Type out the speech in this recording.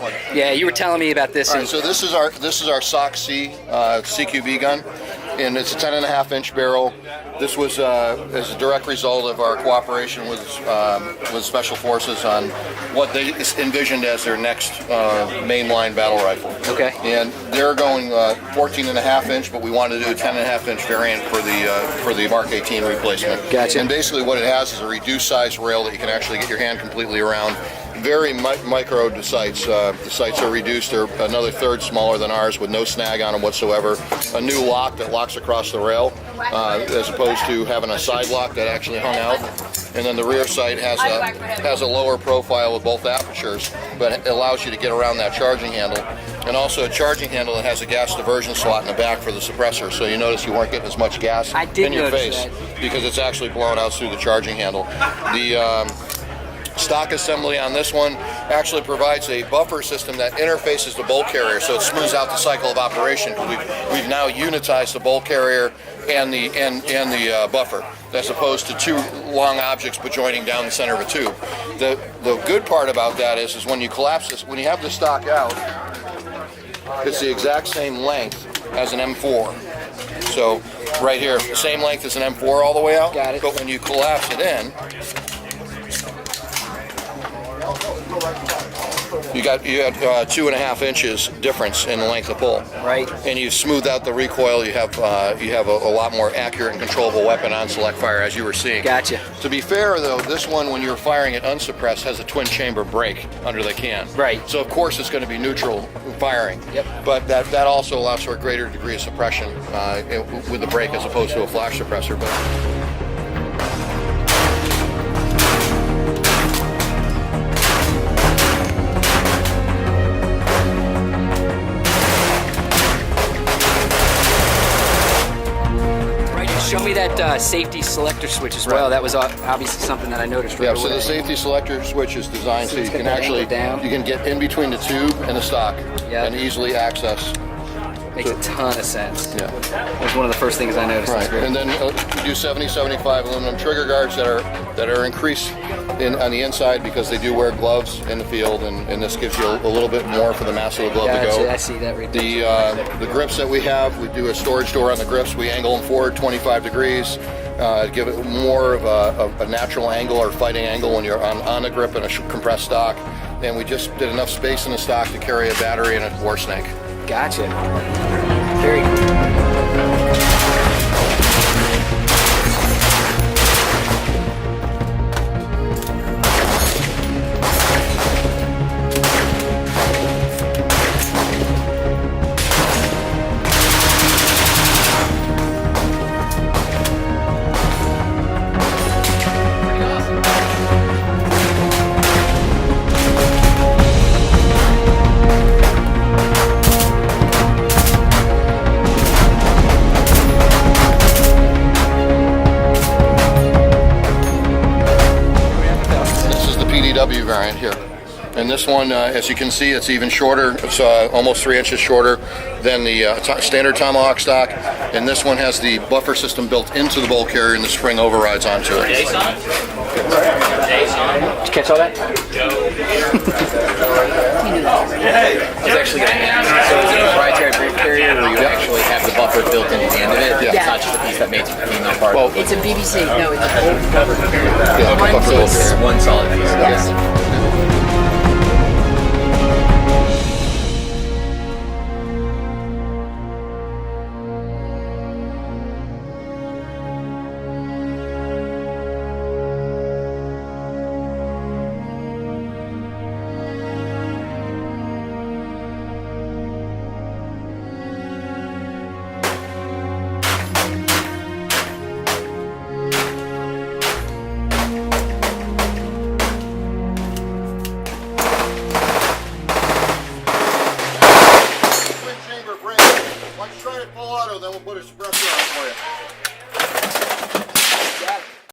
one. Yeah, you were telling me about this. All right, so this is our SOCC CQB gun, and it's a 10.5-inch barrel. This was as a direct result of our cooperation with Special Forces on what they envisioned as their next mainline battle rifle. Okay. And they're going 14.5-inch, but we wanted to do a 10.5-inch variant for the Mark 18 replacement. Gotcha. And basically what it has is a reduced size rail that you can actually get your hand completely around. Very micro to sights. The sights are reduced. They're another third smaller than ours with no snag on them whatsoever. A new lock that locks across the rail as opposed to having a side lock that actually hung out. And then the rear sight has a lower profile with both apertures, but it allows you to get around that charging handle. And also a charging handle that has a gas diversion slot in the back for the suppressor. So you notice you weren't getting as much gas in your face because it's actually blown out through the charging handle. The stock assembly on this one actually provides a buffer system that interfaces the bolt carrier, so it smooths out the cycle of operation. We've now unitized the bolt carrier and the buffer, as opposed to two long objects but joining down the center of a tube. The good part about that is when you collapse this, when you have the stock out, it's the exact same length as an M4. So right here, the same length as an M4 all the way out. Got it. But when you collapse it in, you had 2.5 inches difference in the length of pull. Right. And you smooth out the recoil. You have a lot more accurate and controllable weapon on select fire, as you were seeing. Gotcha. To be fair, though, this one, when you're firing it unsuppressed, has a twin chamber brake under the can. Right. So of course it's going to be neutral firing. Yep. But that also allows for a greater degree of suppression with the brake as opposed to a flash suppressor. But show me that safety selector switch as well. That was obviously something that I noticed right away. So the safety selector switch is designed so you can actually you can get in between the tube and the stock and easily access. Makes a ton of sense. Yeah. That was one of the first things I noticed. Right. And then we do 70-75 aluminum trigger guards that are increased on the inside because they do wear gloves in the field, and this gives you a little bit more for the mass of the glove to go. I see that right there. The grips that we have, we do a storage door on the grips. We angle them forward 25 degrees. Give it more of a natural angle or fighting angle when you're on a grip and a compressed stock. And we just did enough space in the stock to carry a battery and a war snake. Gotcha. Very cool. Variant here, and this one, as you can see, it's even shorter. It's almost 3 inches shorter than the standard Tomahawk stock, and this one has the buffer system built into the bolt carrier, and the spring overrides onto it. Did you catch all that? I was actually going to ask. So is it a proprietary bolt carrier where you actually have the buffer built into the end of it? Yeah. It's not just a piece that makes it came apart. It's a BBC. No, it's a whole buffer carrier. Yeah, So it's one solid piece. Yes.